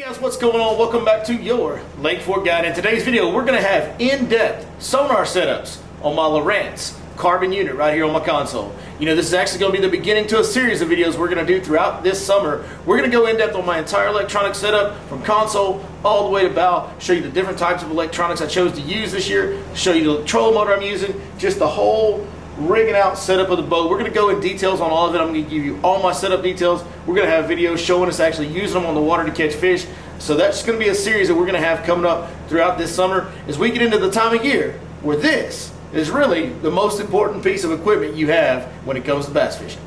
Guys, what's going on? Welcome back to your Lake Fork Guide. In today's video, we're going to have in-depth sonar setups on my Lowrance carbon unit right here on my console. You know, this is actually going to be the beginning to a series of videos we're going to do throughout this summer. We're going to go in-depth on my entire electronic setup from console all the way to bow, show you the different types of electronics I chose to use this year, show you the trolling motor I'm using, just the whole rigging out setup of the boat. We're going to go in details on all of it. I'm going to give you all my setup details. We're going to have videos showing us actually using them on the water to catch fish. So that's going to be a series that we're going to have coming up throughout this summer as we get into the time of year where this is really the most important piece of equipment you have when it comes to bass fishing.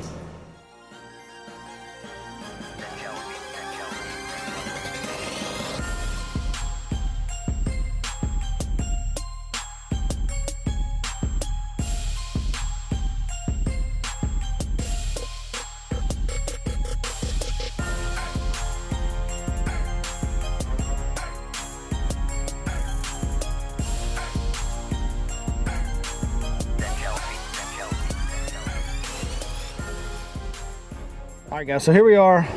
Alright guys, so here we are.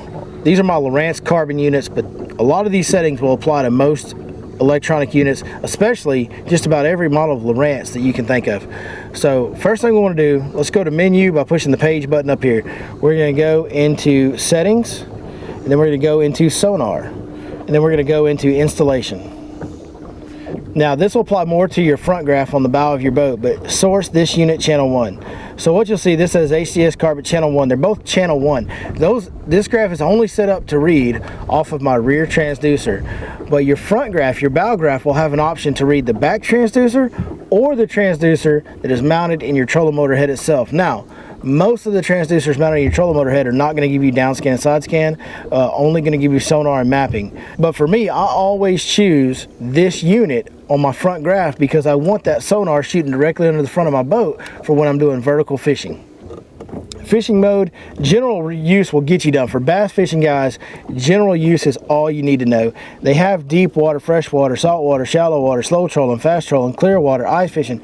These are my Lowrance carbon units, but a lot of these settings will apply to most electronic units, especially just about every model of Lowrance that you can think of. So first thing we want to do, let's go to menu by pushing the page button up here. We're going to go into settings, and then we're going to go into sonar, and then we're going to go into installation. Now this will apply more to your front graph on the bow of your boat, but source this unit channel 1. So what you'll see, this says HCS carpet channel 1. They're both channel 1. This graph is only set up to read off of my rear transducer, but your front graph, your bow graph, will have an option to read the back transducer or the transducer that is mounted in your trolling motor head itself. Now, most of the transducers mounted in your trolling motor head are not going to give you down scan and side scan, only going to give you sonar and mapping. But for me, I always choose this unit on my front graph because I want that sonar shooting directly under the front of my boat for when I'm doing vertical fishing. Fishing mode, general use will get you done. For bass fishing guys, general use is all you need to know. They have deep water, fresh water, salt water, shallow water, slow trolling, fast trolling, clear water, ice fishing.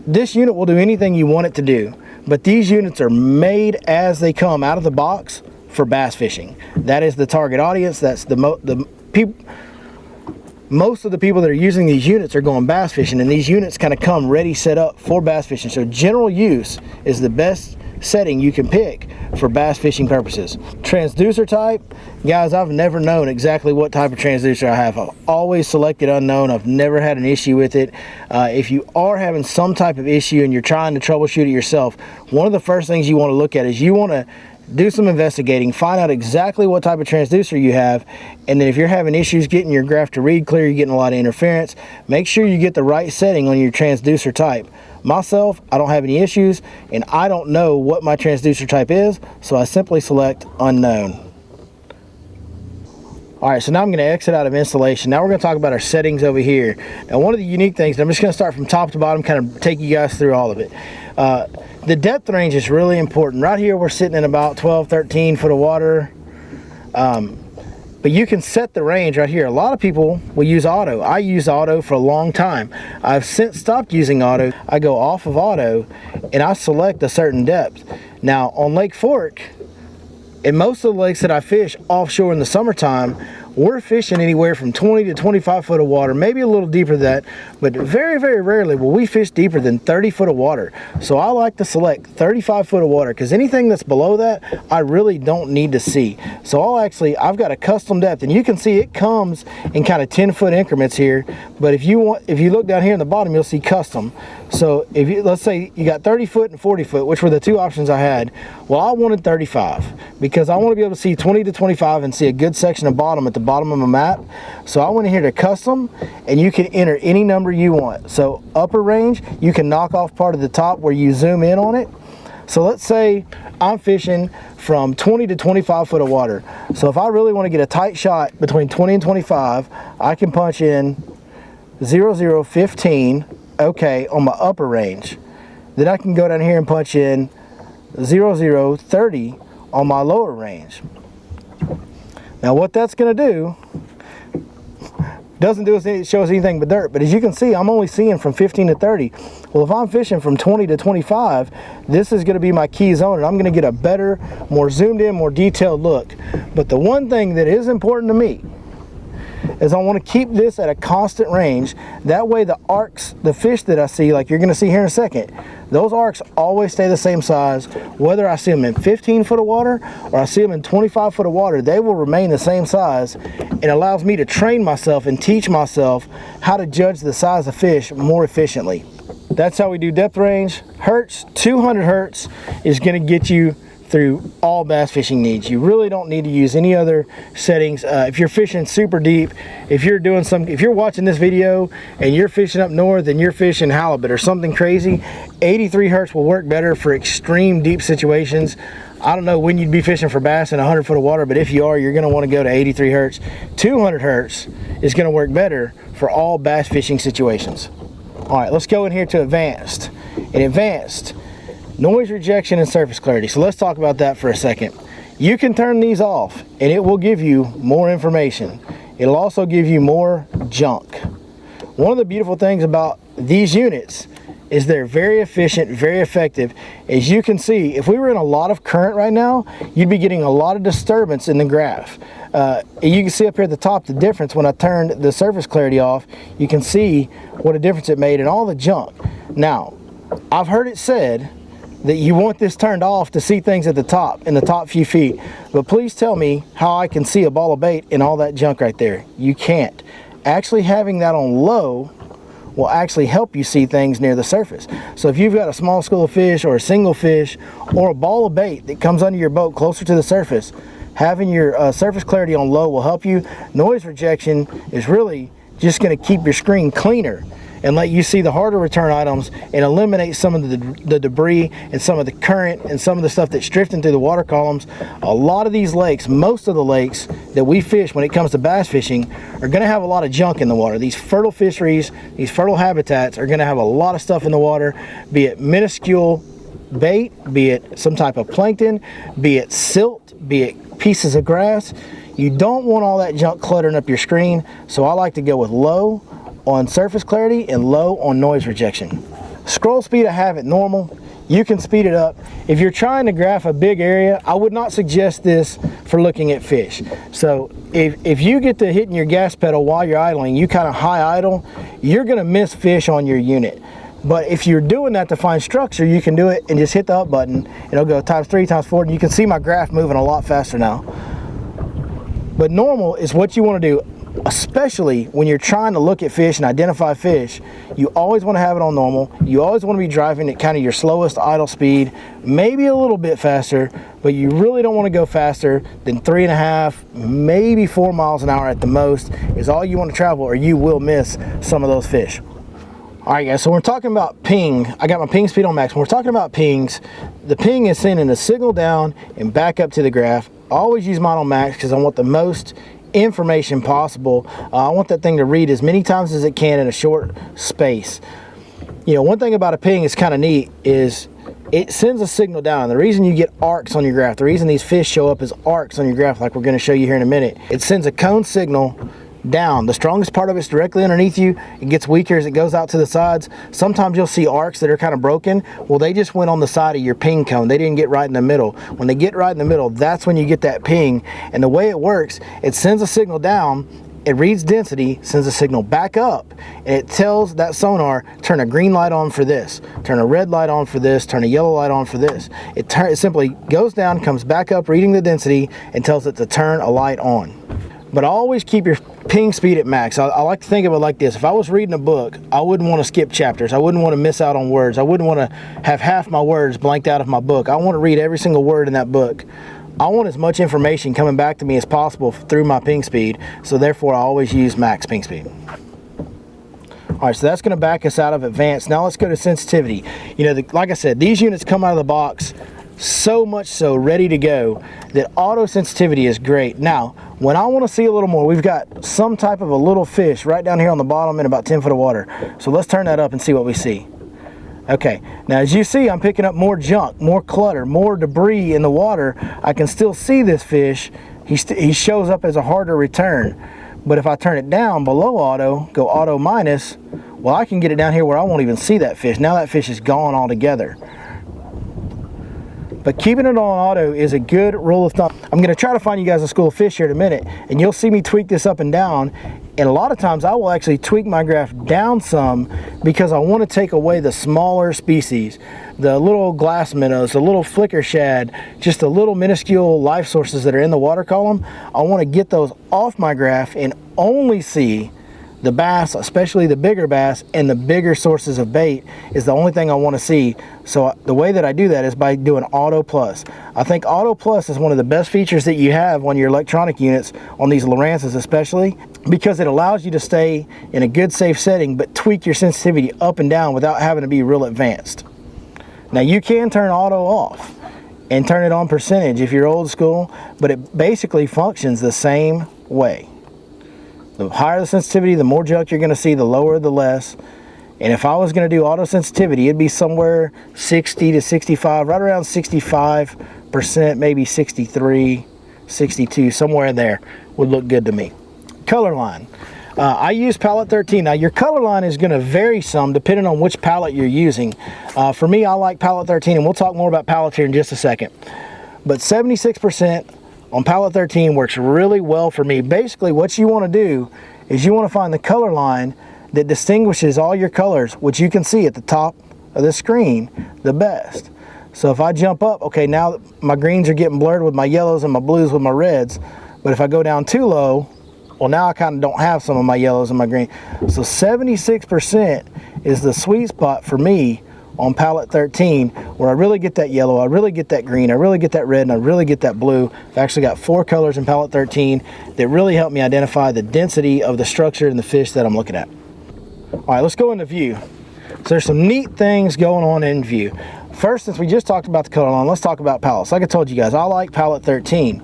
This unit will do anything you want it to do. But these units are made as they come out of the box for bass fishing. That is the target audience. That's most of the people that are using these units are going bass fishing, and these units kind of come ready set up for bass fishing. So general use is the best setting you can pick for bass fishing purposes. Transducer type, guys, I've never known exactly what type of transducer I have. I've always selected unknown. I've never had an issue with it. If you are having some type of issue and you're trying to troubleshoot it yourself, one of the first things you want to look at is you want to do some investigating, find out exactly what type of transducer you have, and then if you're having issues getting your graph to read clear, you're getting a lot of interference, make sure you get the right setting on your transducer type. Myself, I don't have any issues, and I don't know what my transducer type is, so I simply select unknown. Alright, so now I'm going to exit out of installation. Now we're going to talk about our settings over here. Now one of the unique things, I'm just going to start from top to bottom, kind of take you guys through all of it. The depth range is really important. Right here we're sitting in about 12, 13 foot of water. But you can set the range right here. A lot of people will use auto. I use auto for a long time. I've since stopped using auto. I go off of auto and I select a certain depth. Now on Lake Fork, in most of the lakes that I fish offshore in the summertime, we're fishing anywhere from 20 to 25 foot of water, maybe a little deeper than that, but very, very rarely will we fish deeper than 30 foot of water. So I like to select 35 foot of water because anything that's below that, I really don't need to see. So I've got a custom depth, and you can see it comes in kind of 10 foot increments here, but if you look down here in the bottom, you'll see custom. So let's say you got 30 foot and 40 foot, which were the two options I had. Well, I wanted 35 because I want to be able to see 20 to 25 and see a good section of bottom at the bottom of my map. So I went in here to custom, and you can enter any number you want. So upper range, you can knock off part of the top where you zoom in on it. So let's say I'm fishing from 20 to 25 foot of water. So if I really want to get a tight shot between 20 and 25, I can punch in 0015. Okay, on my upper range. Then I can go down here and punch in 0030 on my lower range. Now what that's going to do, doesn't show us anything but dirt, but as you can see, I'm only seeing from 15 to 30. Well, if I'm fishing from 20 to 25, this is going to be my key zone, and I'm going to get a better, more zoomed in, more detailed look. But the one thing that is important to me is I want to keep this at a constant range. That way the arcs, the fish that I see, like you're going to see here in a second, those arcs always stay the same size. Whether I see them in 15 foot of water or I see them in 25 foot of water, they will remain the same size. It allows me to train myself and teach myself how to judge the size of fish more efficiently. That's how we do depth range. Hertz, 200 hertz is going to get you through all bass fishing needs. You really don't need to use any other settings. If you're fishing super deep, if you're watching this video and you're fishing up north and you're fishing halibut or something crazy, 83 hertz will work better for extreme deep situations. I don't know when you'd be fishing for bass in 100 foot of water, but if you are, you're going to want to go to 83 hertz. 200 hertz is going to work better for all bass fishing situations. All right, let's go in here to advanced. In advanced, noise rejection and surface clarity. So let's talk about that for a second. You can turn these off and it will give you more information. It'll also give you more junk. One of the beautiful things about these units is they're very efficient, very effective. As you can see, if we were in a lot of current right now, you'd be getting a lot of disturbance in the graph. You can see up here at the top the difference when I turned the surface clarity off. You can see what a difference it made in all the junk. Now, I've heard it said that you want this turned off to see things at the top, in the top few feet. But please tell me how I can see a ball of bait in all that junk right there. You can't. Actually having that on low will actually help you see things near the surface. So if you've got a small school of fish or a single fish or a ball of bait that comes under your boat closer to the surface, having your surface clarity on low will help you. Noise rejection is really just going to keep your screen cleaner and let you see the harder return items and eliminate some of the debris and some of the current and some of the stuff that's drifting through the water columns. A lot of these lakes, most of the lakes that we fish when it comes to bass fishing, are going to have a lot of junk in the water. These fertile fisheries, these fertile habitats are going to have a lot of stuff in the water, be it minuscule bait, be it some type of plankton, be it silt, be it pieces of grass. You don't want all that junk cluttering up your screen, so I like to go with low on surface clarity and low on noise rejection. Scroll speed I have at normal. You can speed it up. If you're trying to graph a big area, I would not suggest this for looking at fish. So if you get to hitting your gas pedal while you're idling, you kind of high idle, you're going to miss fish on your unit. But if you're doing that to find structure, you can do it and just hit the up button. It'll go times 3, times 4, and you can see my graph moving a lot faster now. But normal is what you want to do, especially when you're trying to look at fish and identify fish. You always want to have it on normal. You always want to be driving at kind of your slowest idle speed, maybe a little bit faster, but you really don't want to go faster than 3.5, maybe 4 miles an hour at the most is all you want to travel, or you will miss some of those fish. All right, guys, so we're talking about ping. I got my ping speed on max. When we're talking about pings, the ping is sending a signal down and back up to the graph. I always use mine on max because I want the most information possible. I want that thing to read as many times as it can in a short space. You know, one thing about a ping is kind of neat is it sends a signal down. The reason you get arcs on your graph, the reason these fish show up as arcs on your graph, like we're going to show you here in a minute, it sends a cone signal down. The strongest part of it's directly underneath you. It gets weaker as it goes out to the sides. Sometimes you'll see arcs that are kind of broken. Well, they just went on the side of your ping cone. They didn't get right in the middle. When they get right in the middle, that's when you get that ping. And the way it works, it sends a signal down, it reads density, sends a signal back up, and it tells that sonar, turn a green light on for this, turn a red light on for this, turn a yellow light on for this. It simply goes down, comes back up, reading the density, and tells it to turn a light on. But always keep your ping speed at max. I like to think of it like this. If I was reading a book, I wouldn't want to skip chapters. I wouldn't want to miss out on words. I wouldn't want to have half my words blanked out of my book. I want to read every single word in that book. I want as much information coming back to me as possible through my ping speed, so therefore I always use max ping speed. All right, so that's going to back us out of advanced. Now let's go to sensitivity. You know, like I said, these units come out of the box so much so ready to go that auto sensitivity is great. Now, when I want to see a little more, we've got some type of a little fish right down here on the bottom in about 10 foot of water. So let's turn that up and see what we see. Okay, now as you see, I'm picking up more junk, more clutter, more debris in the water. I can still see this fish. He shows up as a harder return. But if I turn it down below auto, go auto minus, well, I can get it down here where I won't even see that fish. Now that fish is gone altogether. but keeping it on auto is a good rule of thumb. I'm going to try to find you guys a school of fish here in a minute, and you'll see me tweak this up and down. And a lot of times I will actually tweak my graph down some because I want to take away the smaller species, the little glass minnows, the little flicker shad, just the little minuscule life sources that are in the water column. I want to get those off my graph and only see the bass, especially the bigger bass, and the bigger sources of bait is the only thing I want to see. So the way that I do that is by doing Auto Plus. I think Auto Plus is one of the best features that you have on your electronic units, on these Lowrances especially, because it allows you to stay in a good safe setting but tweak your sensitivity up and down without having to be real advanced. Now you can turn auto off and turn it on percentage if you're old school, but it basically functions the same way. The higher the sensitivity, the more junk you're going to see, the lower the less. And if I was going to do auto sensitivity, it'd be somewhere 60 to 65, right around 65%, maybe 63, 62, somewhere in there would look good to me. Color line. I use palette 13. Now your color line is going to vary some depending on which palette you're using. For me, I like palette 13, and we'll talk more about palettes here in just a second. But 76% on palette 13 works really well for me. Basically what you want to do is you want to find the color line that distinguishes all your colors, which you can see at the top of the screen the best. So if I jump up, okay, now my greens are getting blurred with my yellows and my blues with my reds, but if I go down too low, well, now I kind of don't have some of my yellows and my green. So 76% is the sweet spot for me on palette 13, where I really get that yellow, I really get that green, I really get that red, and I really get that blue. I've actually got 4 colors in palette 13 that really help me identify the density of the structure and the fish that I'm looking at. All right, let's go into view. So there's some neat things going on in view. First, since we just talked about the color line, let's talk about palettes. Like I told you guys, I like palette 13,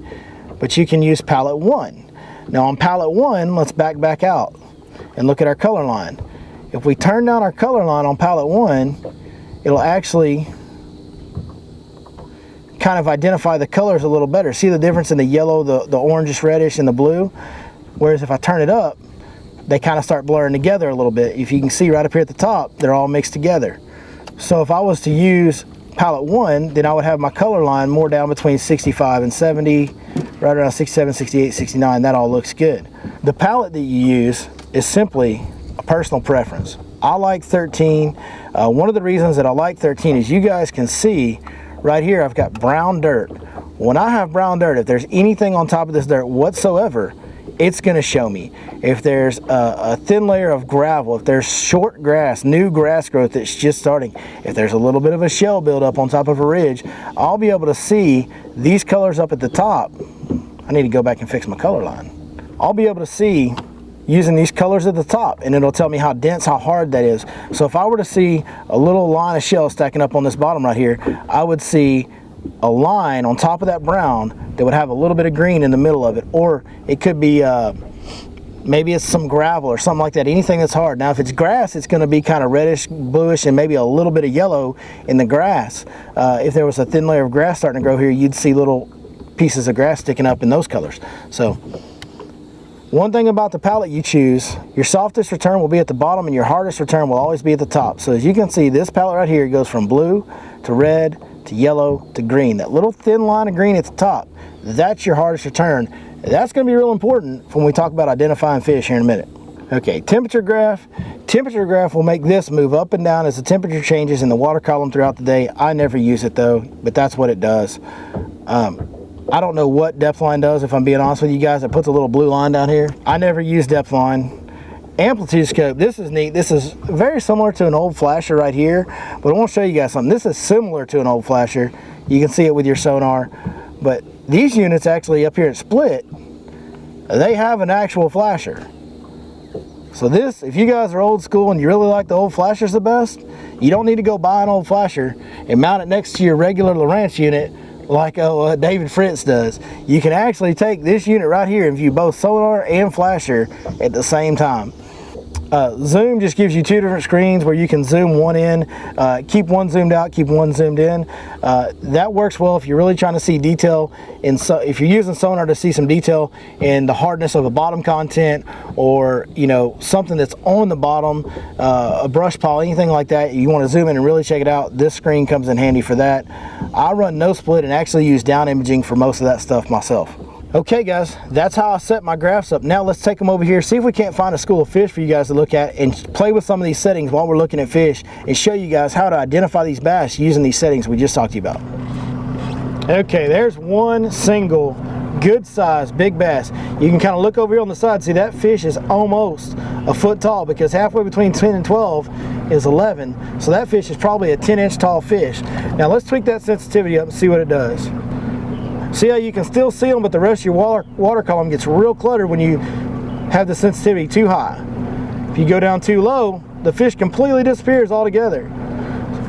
but you can use palette 1. Now on palette 1, let's back out and look at our color line. If we turn down our color line on palette 1, it'll actually kind of identify the colors a little better. See the difference in the yellow, the orangish reddish, and the blue? Whereas if I turn it up, they kind of start blurring together a little bit. If you can see right up here at the top, they're all mixed together. So if I was to use palette 1, then I would have my color line more down between 65 and 70, right around 67, 68, 69. That all looks good. The palette that you use is simply a personal preference. I like 13. One of the reasons that I like 13 is you guys can see right here I've got brown dirt. When I have brown dirt, if there's anything on top of this dirt whatsoever, it's going to show me. If there's a thin layer of gravel, if there's short grass, new grass growth that's just starting, if there's a little bit of a shell buildup on top of a ridge, I'll be able to see these colors up at the top. I need to go back and fix my color line. I'll be able to see using these colors at the top, and it'll tell me how dense, how hard that is. So if I were to see a little line of shell stacking up on this bottom right here, I would see a line on top of that brown that would have a little bit of green in the middle of it. Or it could be maybe it's some gravel or something like that, anything that's hard. Now if it's grass, it's going to be kind of reddish, bluish, and maybe a little bit of yellow in the grass. If there was a thin layer of grass starting to grow here, you'd see little pieces of grass sticking up in those colors. So one thing about the palette you choose, your softest return will be at the bottom and your hardest return will always be at the top. So as you can see, this palette right here goes from blue to red to yellow to green. That little thin line of green at the top, that's your hardest return. That's going to be real important when we talk about identifying fish here in a minute. Okay, temperature graph. Temperature graph will make this move up and down as the temperature changes in the water column throughout the day. I never use it though, but that's what it does. I don't know what depth line does, if I'm being honest with you guys. It puts a little blue line down here. I never use depth line. Amplitude scope, this is neat. This is very similar to an old flasher right here, but I want to show you guys something. This is similar to an old flasher. You can see it with your sonar, but these units actually up here at Split, they have an actual flasher. So this, if you guys are old school and you really like the old flashers the best, you don't need to go buy an old flasher and mount it next to your regular Lowrance unit like David Fritz does. You can actually take this unit right here and view both sonar and flasher at the same time. Zoom just gives you two different screens where you can zoom one in, keep one zoomed out, keep one zoomed in. That works well if you're really trying to see detail if you're using Sonar to see some detail in the hardness of a bottom content, or something that's on the bottom, a brush pile, anything like that. You want to zoom in and really check it out. This screen comes in handy for that. I run no split and actually use down imaging for most of that stuff myself. Okay guys, that's how I set my graphs up. Now let's take them over here, see if we can't find a school of fish for you guys to look at and play with some of these settings while we're looking at fish, and show you guys how to identify these bass using these settings we just talked to you about. Okay, there's one single good size big bass. You can kind of look over here on the side, see that fish is almost a foot tall, because halfway between 10 and 12 is 11, so that fish is probably a 10-inch tall fish. Now let's tweak that sensitivity up and see what it does. See how you can still see them, but the rest of your water column gets real cluttered when you have the sensitivity too high. If you go down too low, the fish completely disappears altogether.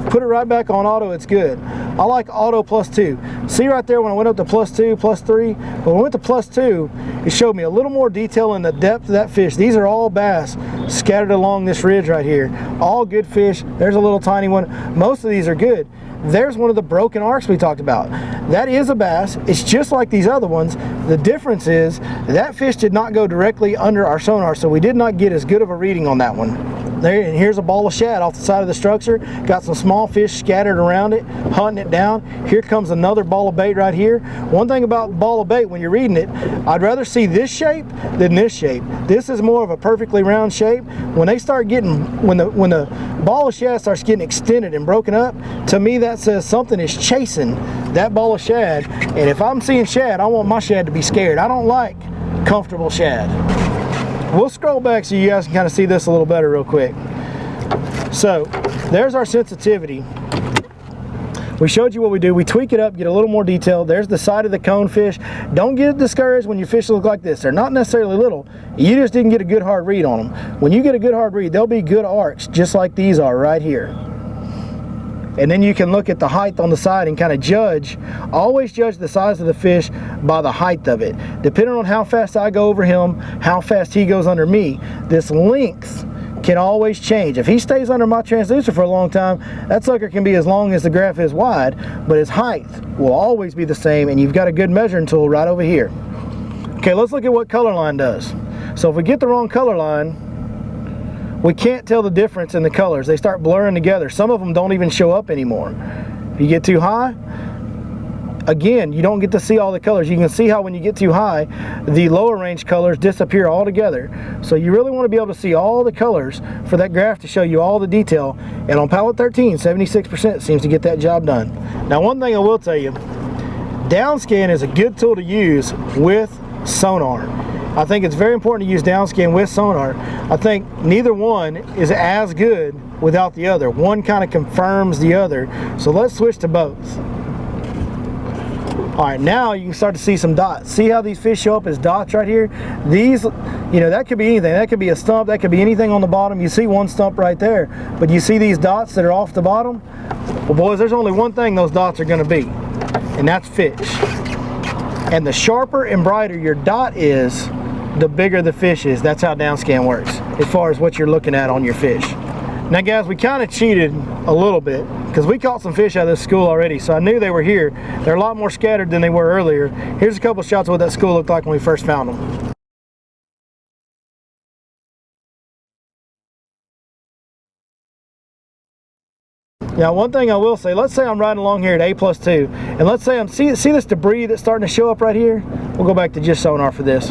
Put it right back on auto, it's good. I like auto +2. See right there when I went up to +2, +3, but when I went to +2, it showed me a little more detail in the depth of that fish. These are all bass scattered along this ridge right here. All good fish. There's a little tiny one. Most of these are good. There's one of the broken arcs we talked about. That is a bass. It's just like these other ones. The difference is that fish did not go directly under our sonar, so we did not get as good of a reading on that one. There, and here's a ball of shad off the side of the structure. Got some small fish scattered around it, hunting it down. Here comes another ball of bait right here. One thing about ball of bait, when you're reading it, I'd rather see this shape than this shape. This is more of a perfectly round shape. When they start getting, when the ball of shad starts getting extended and broken up, to me that says something is chasing that ball of shad. And if I'm seeing shad, I want my shad to be scared. I don't like comfortable shad. We'll scroll back so you guys can kind of see this a little better real quick. So there's our sensitivity. We showed you what we do. We tweak it up, get a little more detail. There's the side of the cone fish. Don't get discouraged when your fish look like this. They're not necessarily little. You just didn't get a good hard read on them. When you get a good hard read, they'll be good arcs, just like these are right here. And then you can look at the height on the side and kind of judge. Always judge the size of the fish by the height of it. Depending on how fast I go over him, how fast he goes under me, this length can always change. If he stays under my transducer for a long time, that sucker can be as long as the graph is wide, but his height will always be the same, and you've got a good measuring tool right over here. Okay, let's look at what color line does. So if we get the wrong color line, we can't tell the difference in the colors. They start blurring together. Some of them don't even show up anymore. If you get too high, again, you don't get to see all the colors. You can see how when you get too high, the lower range colors disappear altogether. So you really want to be able to see all the colors for that graph to show you all the detail. And on pallet 13, 76% seems to get that job done. Now, one thing I will tell you, downscan is a good tool to use with sonar. I think it's very important to use downscan with sonar. I think neither one is as good without the other. One kind of confirms the other. So let's switch to both. All right, now you can start to see some dots. See how these fish show up as dots right here? These, that could be anything. That could be a stump. That could be anything on the bottom. You see one stump right there. But you see these dots that are off the bottom? Well, boys, there's only one thing those dots are going to be, and that's fish. And the sharper and brighter your dot is, the bigger the fish is. That's how downscan works as far as what you're looking at on your fish. Now guys, we kind of cheated a little bit because we caught some fish out of this school already, so I knew they were here. They're a lot more scattered than they were earlier. Here's a couple shots of what that school looked like when we first found them. Now, one thing I will say, let's say I'm riding along here at A+2, and let's say I'm see this debris that's starting to show up right here? We'll go back to just sonar for this.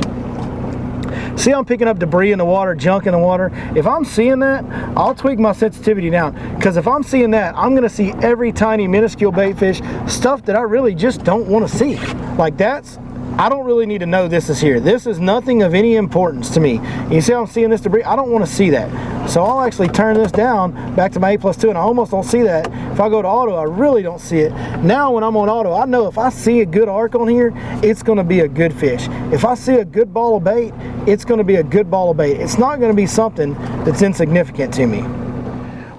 See, I'm picking up debris in the water, junk in the water. If I'm seeing that, I'll tweak my sensitivity down, because if I'm seeing that, I'm going to see every tiny minuscule bait fish, stuff that I really just don't want to see. Like I don't really need to know this is here. This is nothing of any importance to me. You see how I'm seeing this debris? I don't want to see that. So I'll actually turn this down back to my A+2, and I almost don't see that. If I go to auto, I really don't see it. Now when I'm on auto, I know if I see a good arc on here, it's going to be a good fish. If I see a good ball of bait, it's going to be a good ball of bait. It's not going to be something that's insignificant to me.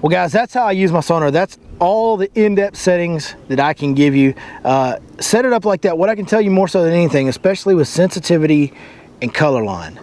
Well guys, that's how I use my sonar. That's all the in-depth settings that I can give you. Set it up like that. What I can tell you more so than anything, especially with sensitivity and color line,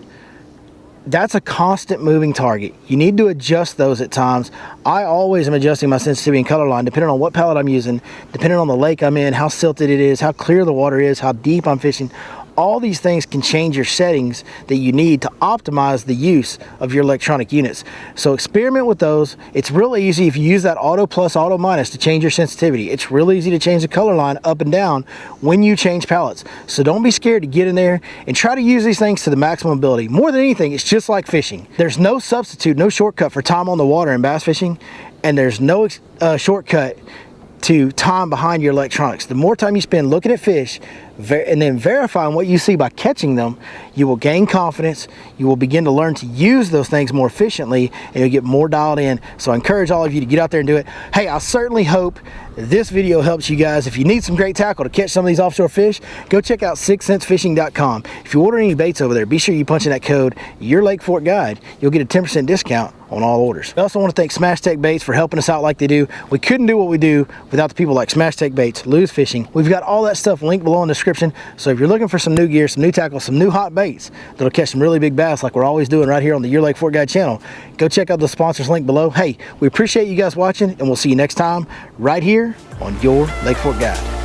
that's a constant moving target. You need to adjust those at times. I always am adjusting my sensitivity and color line depending on what pallet I'm using, depending on the lake I'm in, how silted it is, how clear the water is, how deep I'm fishing. All these things can change your settings that you need to optimize the use of your electronic units. So experiment with those. It's really easy if you use that auto plus, auto minus to change your sensitivity. It's really easy to change the color line up and down when you change pallets. So don't be scared to get in there and try to use these things to the maximum ability. More than anything, it's just like fishing. There's no substitute, no shortcut for time on the water in bass fishing, and there's no shortcut to time behind your electronics. The more time you spend looking at fish and then verifying what you see by catching them, you will gain confidence. You will begin to learn to use those things more efficiently, and you'll get more dialed in. So I encourage all of you to get out there and do it. Hey, I certainly hope this video helps you guys. If you need some great tackle to catch some of these offshore fish, go check out 6centsfishing.com. If you order any baits over there, be sure you punch in that code, your Lake Fork Guide. You'll get a 10% discount on all orders. I also want to thank Smash Tech Baits for helping us out like they do. We couldn't do what we do without the people like Smash Tech Baits, Lose Fishing. We've got all that stuff linked below in the description. So if you're looking for some new gear, some new tackle, some new hot baits that'll catch some really big bass like we're always doing right here on the Your Lake Fork Guide channel, go check out the sponsors link below. Hey, we appreciate you guys watching, and we'll see you next time right here on Your Lake Fork Guide.